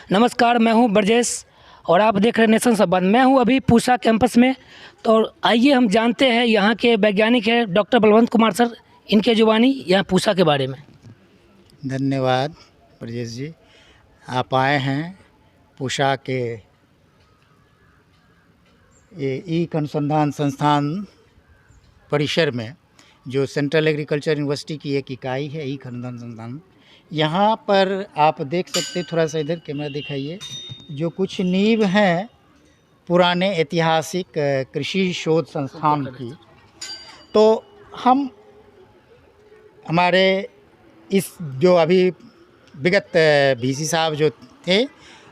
नमस्कार, मैं हूं ब्रजेश और आप देख रहे हैं नेशन संवाद। मैं हूं अभी पूसा कैंपस में। तो आइए हम जानते हैं यहाँ के वैज्ञानिक हैं डॉक्टर बलवंत कुमार सर, इनके जुबानी यहाँ पूसा के बारे में। धन्यवाद ब्रजेश जी। आप आए हैं पूसा के ये ईख अनुसंधान संस्थान परिसर में, जो सेंट्रल एग्रीकल्चर यूनिवर्सिटी की एक इकाई है ईख अनुसंधान संस्थान। यहाँ पर आप देख सकते, थोड़ा सा इधर कैमरा दिखाइए, जो कुछ नींव हैं पुराने ऐतिहासिक कृषि शोध संस्थान की। तो हम हमारे इस जो अभी विगत वीसी साहब जो थे,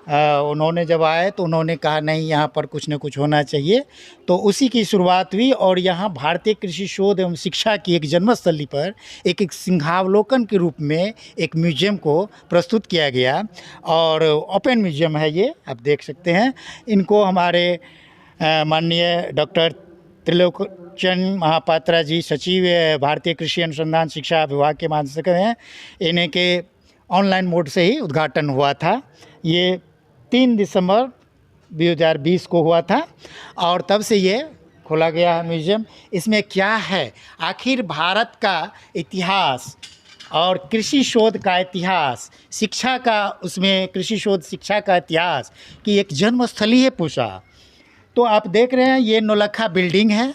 उन्होंने जब आए तो उन्होंने कहा नहीं, यहाँ पर कुछ न कुछ होना चाहिए। तो उसी की शुरुआत हुई और यहाँ भारतीय कृषि शोध एवं शिक्षा की एक जन्मस्थली पर एक सिंहावलोकन के रूप में एक म्यूजियम को प्रस्तुत किया गया। और ओपन म्यूजियम है ये, आप देख सकते हैं। इनको हमारे माननीय डॉक्टर त्रिलोचन महापात्रा जी, सचिव भारतीय कृषि अनुसंधान शिक्षा विभाग के माध्यम से हैं। इन्हें के ऑनलाइन मोड से ही उद्घाटन हुआ था। ये 3 दिसंबर 2020 को हुआ था और तब से ये खोला गया है म्यूजियम। इसमें क्या है, आखिर भारत का इतिहास और कृषि शोध का इतिहास, शिक्षा का, उसमें कृषि शोध शिक्षा का इतिहास की एक जन्मस्थली है पूसा। तो आप देख रहे हैं ये नौलखा बिल्डिंग है,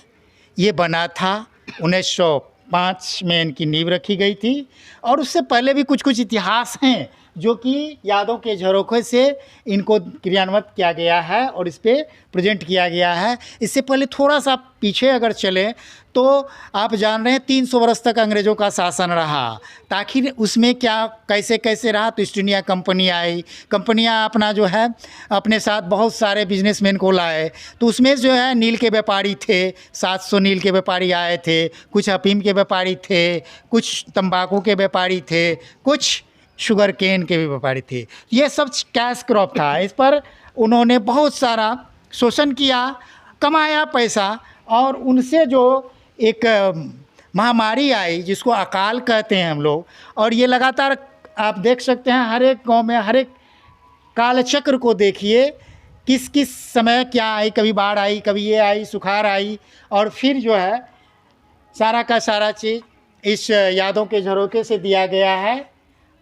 ये बना था 1905 में, इनकी नींव रखी गई थी। और उससे पहले भी कुछ इतिहास हैं जो कि यादों के झरोखे से इनको क्रियान्वित किया गया है और इस पर प्रेजेंट किया गया है। इससे पहले थोड़ा सा पीछे अगर चलें तो आप जान रहे हैं 300 वर्ष तक अंग्रेज़ों का शासन रहा। ताकि उसमें क्या कैसे कैसे रहा, तो ईस्ट इंडिया कंपनी आई। कंपनियां अपना जो है अपने साथ बहुत सारे बिजनेसमैन को लाए। तो उसमें जो है नील के व्यापारी थे, 700 नील के व्यापारी आए थे, कुछ अफीम के व्यापारी थे, कुछ तंबाकू के व्यापारी थे, कुछ शुगर केन के भी व्यापारी थे। ये सब कैश क्रॉप था। इस पर उन्होंने बहुत सारा शोषण किया, कमाया पैसा, और उनसे जो एक महामारी आई जिसको अकाल कहते हैं हम लोग, और ये लगातार आप देख सकते हैं हर एक गांव में, हर एक कालचक्र को देखिए, किस किस समय क्या आई, कभी बाढ़ आई, कभी ये आई, सुखाड़ आई, और फिर जो है सारा का सारा चीज़ इस यादों के झरोखे से दिया गया है।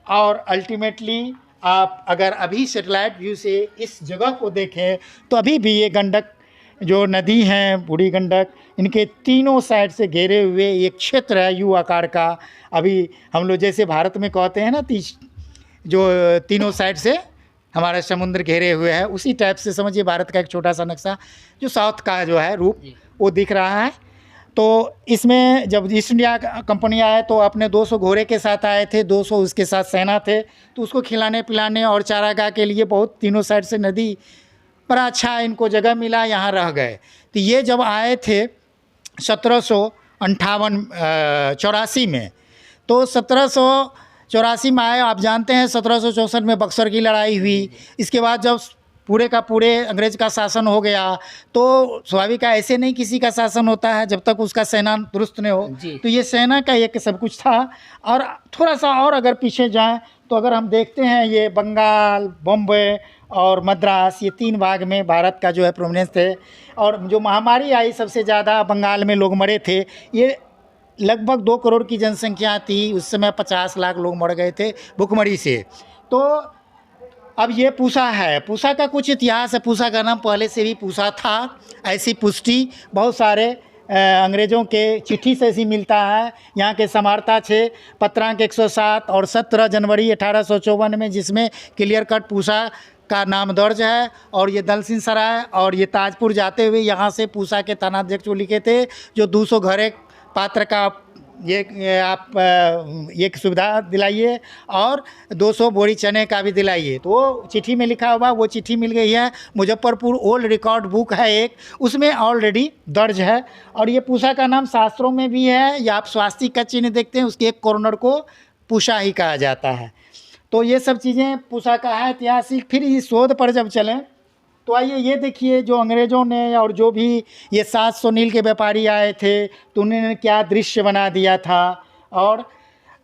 और अल्टीमेटली आप अगर अभी सैटेलाइट व्यू से इस जगह को देखें तो अभी भी ये गंडक जो नदी है, बूढ़ी गंडक, इनके तीनों साइड से घेरे हुए एक क्षेत्र है यू आकार का। अभी हम लोग जैसे भारत में कहते हैं ना, जो तीनों साइड से हमारा समुद्र घेरे हुए है, उसी टाइप से समझिए भारत का एक छोटा सा नक्शा जो साउथ का जो है रूप वो दिख रहा है। तो इसमें जब ईस्ट इंडिया कंपनी आए तो अपने 200 घोड़े के साथ आए थे, 200 उसके साथ सेना थे। तो उसको खिलाने पिलाने और चारागाह के लिए बहुत तीनों साइड से नदी पर अच्छा इनको जगह मिला, यहाँ रह गए। तो ये जब आए थे 1784 में, तो 1784 में आए। आप जानते हैं 1764 में बक्सर की लड़ाई हुई। इसके बाद जब पूरे का पूरे अंग्रेज का शासन हो गया, तो स्वाभाविक है ऐसे नहीं किसी का शासन होता है जब तक उसका सेना दुरुस्त नहीं हो। तो ये सेना का एक सब कुछ था। और थोड़ा सा और अगर पीछे जाएं तो अगर हम देखते हैं ये बंगाल, बॉम्बे और मद्रास, ये 3 भाग में भारत का जो है प्रोमिनेंस थे। और जो महामारी आई सबसे ज़्यादा बंगाल में लोग मरे थे। ये लगभग 2 करोड़ की जनसंख्या थी उस समय, 50 लाख लोग मर गए थे भुखमरी से। तो अब ये पूसा है, पूसा का कुछ इतिहास है। पूसा का नाम पहले से भी पूसा था, ऐसी पुष्टि बहुत सारे अंग्रेज़ों के चिट्ठी से ऐसी मिलता है। यहाँ के समारता 6 पत्रांक 107 और 17 जनवरी 1854 में, जिसमें क्लियर कट पूसा का नाम दर्ज है। और ये दलसिंह सराय और ये ताजपुर जाते हुए यहाँ से पूसा के थानाध्यक्ष को लिखे थे, जो 200 घरे पात्र का ये आप ये सुविधा दिलाइए और 200 बोरी चने का भी दिलाइए। तो वो चिट्ठी में लिखा हुआ, वो चिट्ठी मिल गई है। मुजफ्फरपुर ओल्ड रिकॉर्ड बुक है एक, उसमें ऑलरेडी दर्ज है। और ये पूसा का नाम शास्त्रों में भी है। या आप स्वास्तिक का चिन्ह देखते हैं, उसके एक कॉर्नर को पूसा ही कहा जाता है। तो ये सब चीज़ें पूसा का है ऐतिहासिक। फिर इस शोध पर जब चलें तो आइए ये देखिए, जो अंग्रेज़ों ने और जो भी ये 700 नील के व्यापारी आए थे तो उन्होंने क्या दृश्य बना दिया था। और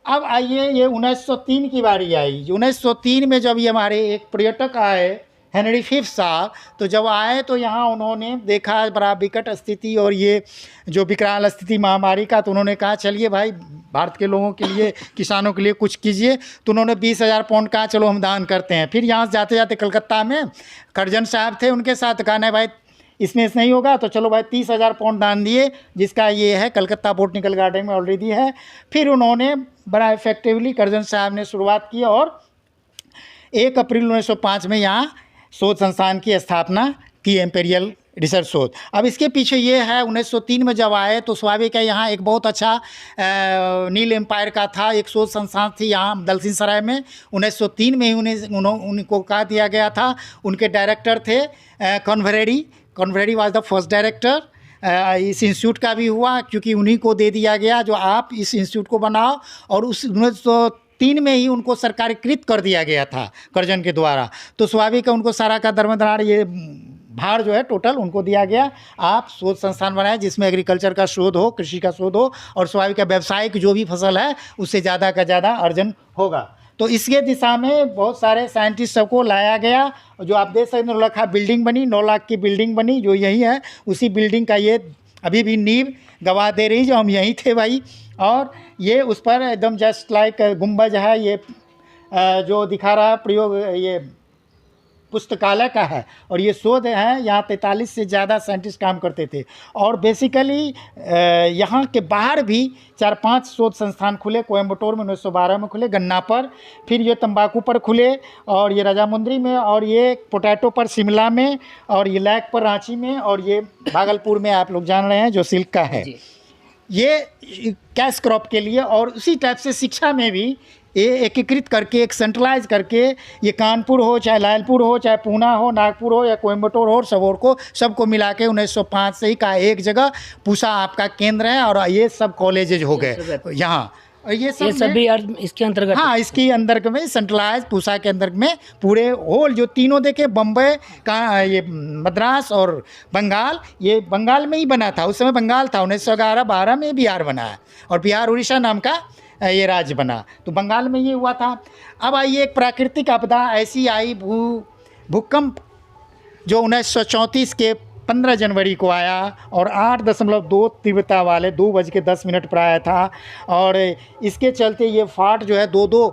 अब आइए, ये 1903 की बारी आई। 1903 में जब ये हमारे एक पर्यटक आए, हेनरी फिफ्थ साहब, तो जब आए तो यहाँ उन्होंने देखा बड़ा विकट स्थिति और ये जो विकराल स्थिति महामारी का, तो उन्होंने कहा चलिए भाई भारत के लोगों के लिए, किसानों के लिए कुछ कीजिए। तो उन्होंने 20,000 पाउंड कहा चलो हम दान करते हैं। फिर यहाँ से जाते जाते कलकत्ता में करजन साहब थे, उनके साथ कहा नहीं भाई इसमें नहीं होगा, तो चलो भाई 30,000 पाउंड दान दिए, जिसका ये है कलकत्ता बोटनिकल गार्डन में ऑलरेडी है। फिर उन्होंने बड़ा इफेक्टिवली करजन साहब ने शुरुआत की और 1 अप्रैल 1905 में यहाँ शोध संस्थान की स्थापना की, एम्पेरियल रिसर्च शोध। अब इसके पीछे ये है, 1903 में जब आए तो स्वाभाविक है यहाँ एक बहुत अच्छा नील एम्पायर का था, एक शोध संस्थान थी यहाँ दलसिंह सराय में। 1903 में ही उनको कहा दिया गया था। उनके डायरेक्टर थे कॉन्वेरी वाज द फर्स्ट डायरेक्टर। इस इंस्टीट्यूट का भी हुआ क्योंकि उन्हीं को दे दिया गया जो आप इस इंस्टीट्यूट को बनाओ, और उस 1903 में ही उनको सरकारीकृत कर दिया गया था करजन के द्वारा। तो स्वाभाविक है उनको सारा का दरमदार ये भार जो है टोटल उनको दिया गया, आप शोध संस्थान बनाए जिसमें एग्रीकल्चर का शोध हो, कृषि का शोध हो, और स्वाभाविक है व्यावसायिक जो भी फसल है उससे ज़्यादा का ज़्यादा अर्जन होगा। तो इसके दिशा में बहुत सारे साइंटिस्ट सबको लाया गया। जो आप देख सकते हैं 9 लाख बिल्डिंग बनी, 9 लाख की बिल्डिंग बनी, जो यही है उसी बिल्डिंग का ये अभी भी नींव गवाह दे रही, जो हम यहीं थे भाई। और ये उस पर एकदम जस्ट लाइक गुंबज है, ये जो दिखा रहा प्रयोग ये पुस्तकालय का है, और ये शोध है। यहाँ 43 से ज़्यादा साइंटिस्ट काम करते थे, और बेसिकली यहाँ के बाहर भी 4-5 शोध संस्थान खुले। कोयम्बटूर में 1912 में खुले, गन्ना पर, फिर ये तंबाकू पर खुले, और ये राजामुंदरी में, और ये पोटैटो पर शिमला में, और ये लैक पर रांची में, और ये भागलपुर में आप लोग जान रहे हैं जो सिल्क का है, ये कैश क्रॉप के लिए। और उसी टाइप से शिक्षा में भी ये एकीकृत करके, एक सेंट्रलाइज करके, ये कानपुर हो, चाहे लालपुर हो, चाहे पूना हो, नागपुर हो, या कोयम्बटूर हो, सबोर को सबको मिला के 1905 से ही का एक जगह पूसा आपका केंद्र है, और ये सब कॉलेजेज हो गए यहाँ। और ये सब भी इसके अंतर्गत, हाँ, इसके अंदर में सेंट्रलाइज पूसा के अंदर में पूरे होल जो तीनों देखे, बम्बई का, ये मद्रास और बंगाल, ये बंगाल में ही बना था। उस समय बंगाल था, 1911-12 में बिहार बना है, और बिहार उड़ीसा नाम का ये राज्य बना, तो बंगाल में ये हुआ था। अब आइए, एक प्राकृतिक आपदा ऐसी आई, भूकंप, जो 1934 के 15 जनवरी को आया, और 8.2 तीव्रता वाले 2:10 पर आया था, और इसके चलते ये फाट जो है 2-2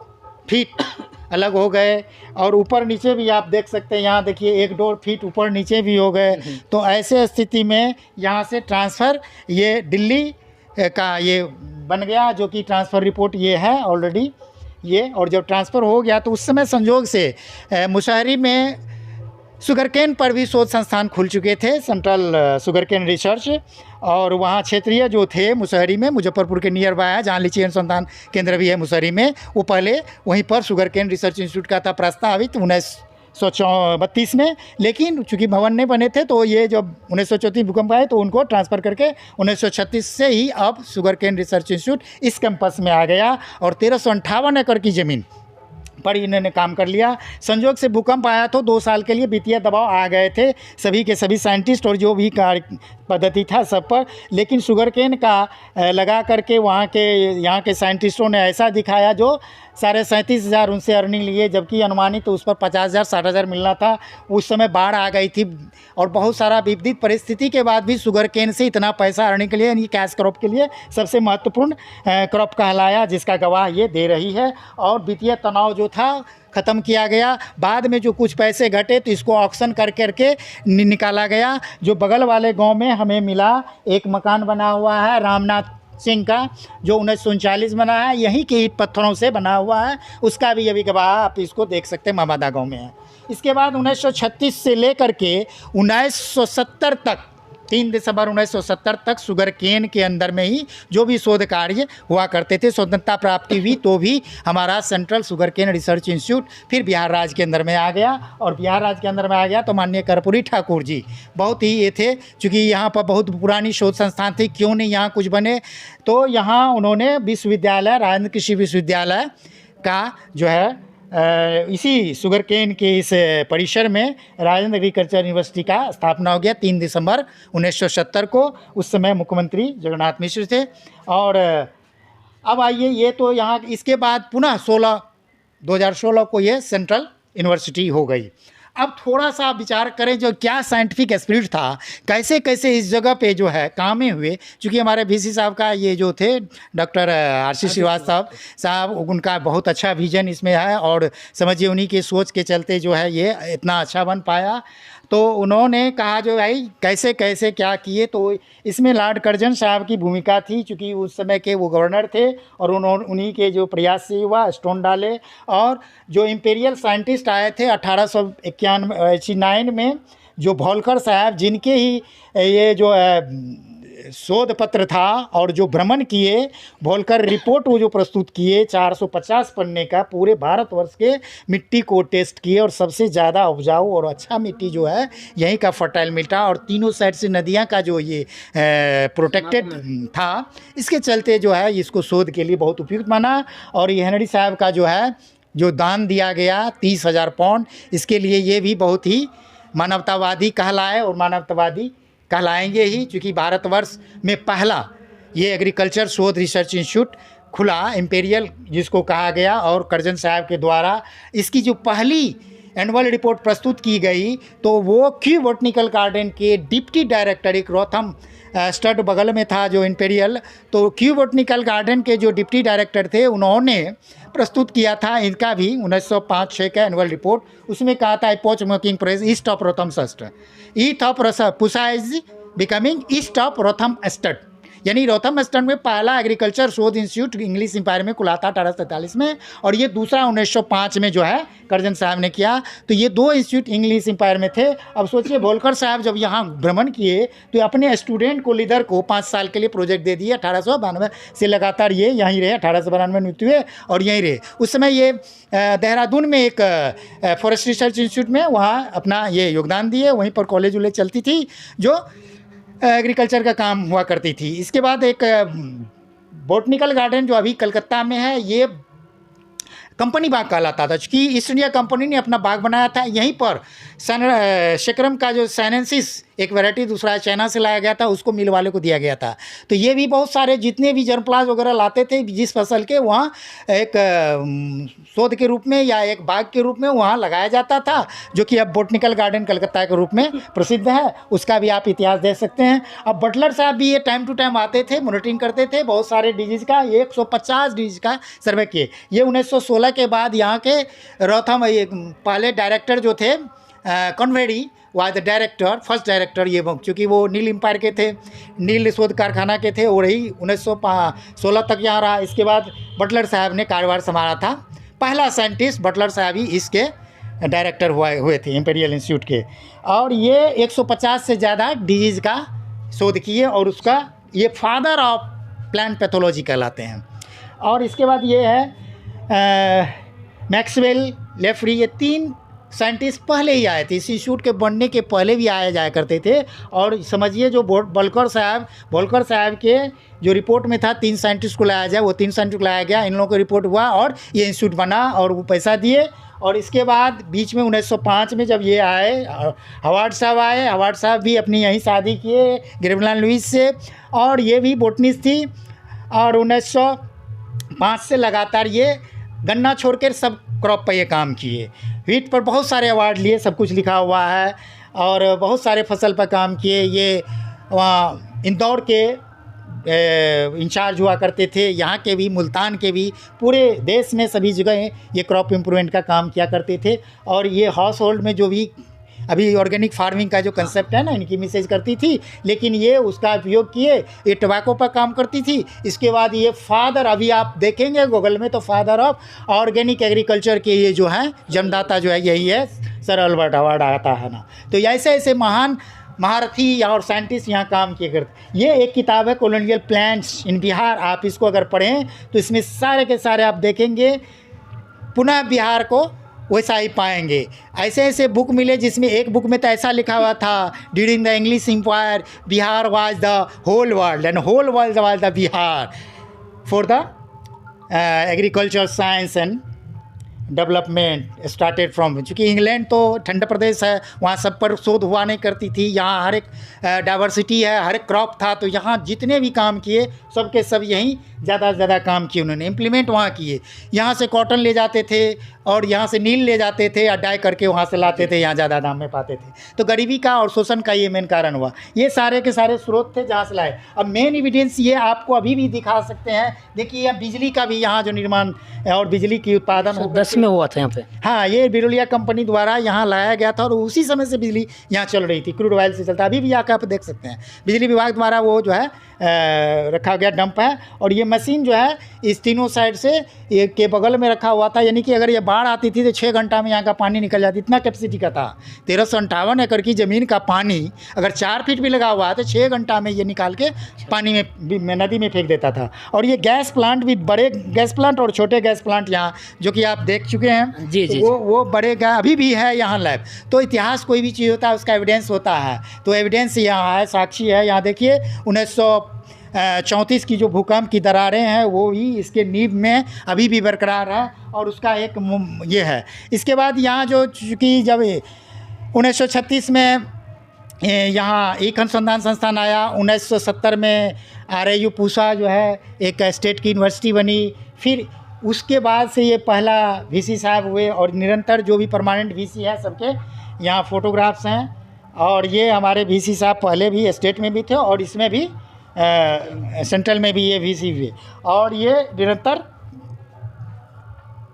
फीट अलग हो गए, और ऊपर नीचे भी आप देख सकते हैं, यहाँ देखिए 1-2 फीट ऊपर नीचे भी हो गए। तो ऐसे स्थिति में यहाँ से ट्रांसफ़र ये दिल्ली का ये बन गया, जो कि ट्रांसफ़र रिपोर्ट ये है ऑलरेडी ये। और जब ट्रांसफ़र हो गया तो उस समय संजोग से मुशहरी में शुगरकेन पर भी शोध संस्थान खुल चुके थे, सेंट्रल शुगरकेन रिसर्च, और वहाँ क्षेत्रीय जो थे मुशहरी में, मुजफ्फरपुर के नियर बाय है, जहाँ लीची अनुसंधान केंद्र भी है मुशहरी में, वो पहले वहीं पर शुगरकेन रिसर्च इंस्टीट्यूट का था प्रस्तावित 1932 में। लेकिन चूँकि भवन नहीं बने थे, तो ये जब 1934 भूकंप आए तो उनको ट्रांसफ़र करके 1936 से ही अब शुगरकेन रिसर्च इंस्टीट्यूट इस कैंपस में आ गया, और 1358 एकड़ की ज़मीन पर इन्होंने काम कर लिया। संयोग से भूकंप आया तो 2 साल के लिए वित्तीय दबाव आ गए थे सभी के सभी साइंटिस्ट और जो भी कार्य पद्धति था सब पर, लेकिन शुगरकेन का लगा करके यहाँ के साइंटिस्टों ने ऐसा दिखाया जो 37,500 उनसे अर्निंग लिए, जबकि अनुमानित तो उस पर 50,000 60,000 मिलना था। उस समय बाढ़ आ गई थी और बहुत सारा विपरीत परिस्थिति के बाद भी शुगरकेन से इतना पैसा अर्निंग के लिए, यानी कैश क्रॉप के लिए सबसे महत्वपूर्ण क्रॉप कहलाया, जिसका गवाह ये दे रही है। और वित्तीय तनाव जो था ख़त्म किया गया। बाद में जो कुछ पैसे घटे तो इसको ऑक्शन कर करके निकाला गया। जो बगल वाले गांव में हमें मिला, एक मकान बना हुआ है रामनाथ सिंह का, जो 1939 बना है, यहीं के ईंट पत्थरों से बना हुआ है, उसका भी अभी गवाह आप इसको देख सकते हैं, मामादा गांव में है। इसके बाद 1936 से लेकर के 1970 तक, 3 दिसंबर 1970 तक शुगरकेन के अंदर में ही जो भी शोध कार्य हुआ करते थे। स्वतंत्रता प्राप्ति हुई तो भी हमारा सेंट्रल शुगरकेन रिसर्च इंस्टीट्यूट फिर बिहार राज्य के अंदर में आ गया, और बिहार राज्य के अंदर में आ गया तो माननीय कर्पूरी ठाकुर जी बहुत ही ये थे, चूँकि यहाँ पर बहुत पुरानी शोध संस्थान थी, क्यों नहीं यहाँ कुछ बने, तो यहाँ उन्होंने विश्वविद्यालय, राजेंद्र कृषि विश्वविद्यालय का जो है इसी शुगरकेन के इस परिसर में राजेंद्र एग्रीकल्चर यूनिवर्सिटी का स्थापना हो गया 3 दिसंबर 1970 को। उस समय मुख्यमंत्री जगन्नाथ मिश्र थे, और अब आइए, ये तो यहाँ इसके बाद पुनः 2016 को ये सेंट्रल यूनिवर्सिटी हो गई। अब थोड़ा सा विचार करें जो क्या साइंटिफिक स्पिरिट था, कैसे कैसे इस जगह पे जो है कामें हुए। चूँकि हमारे वीसी साहब का ये जो थे डॉक्टर आर.सी. श्रीवास्तव साहब, उनका बहुत अच्छा विजन इसमें है और समझिए उन्हीं के सोच के चलते जो है ये इतना अच्छा बन पाया। तो उन्होंने कहा जो भाई कैसे कैसे क्या किए, तो इसमें लॉर्ड कर्जन साहब की भूमिका थी, चूँकि उस समय के वो गवर्नर थे और उन्हीं के जो प्रयास से हुआ, स्टोन डाले। और जो इम्पेरियल साइंटिस्ट आए थे 1891 में, जो भोलकर साहब, जिनके ही ये जो शोध पत्र था और जो भ्रमण किए, भोलकर रिपोर्ट वो जो प्रस्तुत किए 450 पन्ने का, पूरे भारतवर्ष के मिट्टी को टेस्ट किए और सबसे ज़्यादा उपजाऊ और अच्छा मिट्टी जो है यहीं का फर्टाइल मिटा और तीनों साइड से नदियाँ का जो ये प्रोटेक्टेड था, इसके चलते जो है इसको शोध के लिए बहुत उपयुक्त माना। और ये हेनरी साहब का जो है जो दान दिया गया 30,000 पाउंड, इसके लिए ये भी बहुत ही मानवतावादी कहलाए और मानवतावादी कहलाएंगे ही, क्योंकि भारतवर्ष में पहला ये एग्रीकल्चर शोध रिसर्च इंस्टीट्यूट खुला, इम्पेरियल जिसको कहा गया, और कर्जन साहब के द्वारा इसकी जो पहली एनुअल रिपोर्ट प्रस्तुत की गई, तो वो क्यू बॉटनिकल गार्डन के डिप्टी डायरेक्टर, एक रोथम स्टड बगल में था जो इम्पेरियल, तो क्यू बॉटनिकल गार्डन के जो डिप्टी डायरेक्टर थे उन्होंने प्रस्तुत किया था इनका भी 1905-6 का एनुअल रिपोर्ट। उसमें कहा था epoch making press east of Rothamsted, east of Pusa is becoming east of Rothamsted, यानी रोथम स्टड में पहला एग्रीकल्चर शोध इंस्टीट्यूट इंग्लिश एम्पायर में खुला था 1843 में, और ये दूसरा 1905 में जो है कर्जन साहब ने किया। तो ये दो इंस्टीट्यूट इंग्लिश एम्पायर में थे। अब सोचिए भोलकर साहब जब यहाँ भ्रमण किए तो अपने स्टूडेंट को, लीडर को 5 साल के लिए प्रोजेक्ट दे दिए। 1892 से लगातार ये यहीं रहे, 1892 में मृत्यु हुए और यहीं रहे। उस समय ये देहरादून में एक फॉरेस्ट रिसर्च इंस्टीट्यूट में वहाँ अपना ये योगदान दिए, वहीं पर कॉलेज वॉलेज चलती थी जो एग्रीकल्चर का काम हुआ करती थी। इसके बाद एक बॉटनिकल गार्डन जो अभी कलकत्ता में है, ये कंपनी बाग कहलाता था, क्योंकि ईस्ट इंडिया कंपनी ने अपना बाग बनाया था यहीं पर। शकरम का जो साइनेंसिस एक वैरायटी दूसरा चाइना से लाया गया था, उसको मिल वाले को दिया गया था। तो ये भी बहुत सारे जितने भी जर्मप्लाज वगैरह लाते थे जिस फसल के, वहाँ एक शोध के रूप में या एक बाग के रूप में वहाँ लगाया जाता था, जो कि अब बॉटनिकल गार्डन कलकत्ता के रूप में प्रसिद्ध है। उसका भी आप इतिहास देख सकते हैं। अब बटलर साहब भी ये टाइम टू टाइम आते थे, मॉनिटरिंग करते थे बहुत सारे डिजीज़ का, 150 डिजीज़ का सर्वे किए। ये 1916 के बाद यहाँ के रोथम पहले डायरेक्टर जो थे कॉन्वेडी was the director, first director, ये चूँकि वो नील एम्पायर के थे, नील शोध कारखाना के थे, और ही 1916 तक यहाँ रहा। इसके बाद बटलर साहब ने कार्यभार संभाला था। पहला साइंटिस्ट बटलर साहब ही इसके डायरेक्टर हुए थे इम्पेरियल इंस्टीट्यूट के। और ये 150 से ज़्यादा डिजीज़ का शोध किए और उसका ये फादर ऑफ प्लांट पैथोलॉजी कहलाते हैं। और इसके बाद ये है मैक्सवेल, लेफ्री, ये 3 साइंटिस्ट पहले ही आए थे, इस इंस्टीट्यूट के बनने के पहले भी आया जाया करते थे। और समझिए जो भोलकर साहब के जो रिपोर्ट में था 3 साइंटिस्ट को लाया जाए, वो 3 साइंटिस्ट को लाया गया, इन लोगों को रिपोर्ट हुआ और ये इंस्टीट्यूट बना और वो पैसा दिए। और इसके बाद बीच में 1905 में जब ये आए, हवार्ड साहब आए, हवार्ड साहब भी अपनी यहीं शादी किए ग्रेवलान लुइस से, और ये भी बोटनिस्ट थी। और 1905 से लगातार ये गन्ना छोड़कर सब क्रॉप पर ये काम किए। व्हीट पर बहुत सारे अवार्ड लिए, सब कुछ लिखा हुआ है, और बहुत सारे फसल पर काम किए। ये वहाँ इंदौर के इंचार्ज हुआ करते थे, यहाँ के भी, मुल्तान के भी, पूरे देश में सभी जगह ये क्रॉप इम्प्रूवमेंट का काम किया करते थे। और ये हाउस होल्ड में जो भी अभी ऑर्गेनिक फार्मिंग का जो कंसेप्ट है ना, इनकी मिसेज करती थी, लेकिन ये उसका उपयोग किए। ये टोबैको पर काम करती थी। इसके बाद ये फादर, अभी आप देखेंगे गूगल में तो फादर ऑफ ऑर्गेनिक एग्रीकल्चर के ये जो है जन्मदाता जो है यही है, सर अल्बर्ट अवार्ड आता है ना। तो ऐसे ऐसे महान महारथी और साइंटिस्ट यहाँ काम किए करते। ये एक किताब है कॉलोनियल प्लांट्स इन बिहार, आप इसको अगर पढ़ें तो इसमें सारे के सारे आप देखेंगे पुनः बिहार को वैसा ही पाएंगे। ऐसे ऐसे बुक मिले जिसमें एक बुक में तो ऐसा लिखा हुआ था, during the English empire Bihar was the whole world and whole world was the Bihar for the agriculture science and development started from, चूँकि इंग्लैंड तो ठंडा प्रदेश है, वहाँ सब पर शोध हुआ नहीं करती थी, यहाँ हर एक डाइवर्सिटी है, हर एक क्रॉप था, तो यहाँ जितने भी काम किए सब के सब यहीं ज़्यादा से ज़्यादा काम किए उन्होंने, इम्प्लीमेंट वहाँ किए। यहाँ से कॉटन ले जाते थे और यहाँ से नील ले जाते थे या डाई करके वहाँ से लाते थे, यहाँ ज़्यादा दाम में पाते थे। तो गरीबी का और शोषण का ये मेन कारण हुआ। ये सारे के सारे स्रोत थे जहाँ से लाए। अब मेन एविडेंस ये आपको अभी भी दिखा सकते हैं, देखिए यह बिजली का भी यहाँ जो निर्माण और बिजली की उत्पादन हो 10 में हुआ था यहाँ पे। हाँ, ये बिरोलिया कंपनी द्वारा यहाँ लाया गया था और उसी समय से बिजली यहाँ चल रही थी, क्रूड ऑयल से चलता। अभी भी आकर आप देख सकते हैं बिजली विभाग द्वारा वो जो है रखा गया डंप है, और ये मशीन जो है इस तीनों साइड से ये के बगल में रखा हुआ था, यानी कि अगर ये बाढ़ आती थी तो 6 घंटा में यहाँ का पानी निकल जाती, इतना कैपेसिटी का था। 1358 एकड़ की ज़मीन का पानी अगर 4 फीट भी लगा हुआ है तो 6 घंटा में ये निकाल के पानी में नदी में फेंक देता था। और ये गैस प्लांट भी, बड़े गैस प्लांट और छोटे गैस प्लांट यहाँ जो कि आप देख चुके हैं, जी जी, वो बड़े अभी भी है यहाँ लैब। तो इतिहास कोई भी चीज़ होता है उसका एविडेंस होता है, तो एविडेंस यहाँ है, साक्षी है। यहाँ देखिए 1934 की जो भूकंप की दरारें हैं वो भी इसके नींव में अभी भी बरकरार है, और उसका एक ये है। इसके बाद यहाँ जो चूँकि जब 1936 में यहाँ एक अनुसंधान संस्थान आया, 1970 में RIU पूसा जो है एक स्टेट की यूनिवर्सिटी बनी, फिर उसके बाद से ये पहला VC साहब हुए, और निरंतर जो भी परमानेंट VC है सबके यहाँ फ़ोटोग्राफ्स हैं। और ये हमारे VC साहब पहले भी स्टेट में भी थे और इसमें भी सेंट्रल में भी ये VC हुए, और ये निरंतर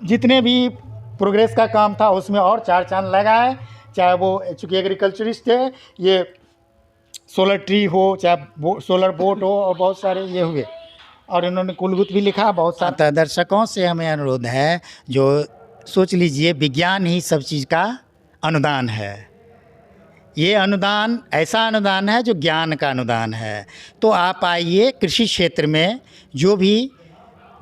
जितने भी प्रोग्रेस का काम था उसमें और 4 चांद लगाए। चाहे वो चूँकि एग्रीकल्चरिस्ट थे, ये सोलर ट्री हो, चाहे सोलर बोट हो, और बहुत सारे ये हुए। और इन्होंने कुलगुत भी लिखा बहुत सारा। दर्शकों से हमें अनुरोध है, जो सोच लीजिए विज्ञान ही सब चीज़ का अनुदान है। ये अनुदान ऐसा अनुदान है जो ज्ञान का अनुदान है। तो आप आइए, कृषि क्षेत्र में जो भी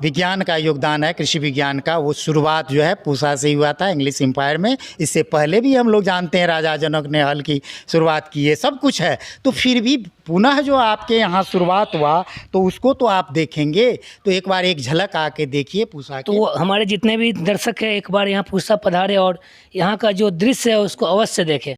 विज्ञान का योगदान है, कृषि विज्ञान का, वो शुरुआत जो है पूसा से ही हुआ था, इंग्लिश एम्पायर में। इससे पहले भी हम लोग जानते हैं राजा जनक ने हल की शुरुआत की है, सब कुछ है। तो फिर भी पुनः जो आपके यहाँ शुरुआत हुआ तो उसको तो आप देखेंगे, तो एक बार एक झलक आके देखिए पूसा की। तो हमारे जितने भी दर्शक हैं एक बार यहाँ पूसा पधारे और यहाँ का जो दृश्य है उसको अवश्य देखें।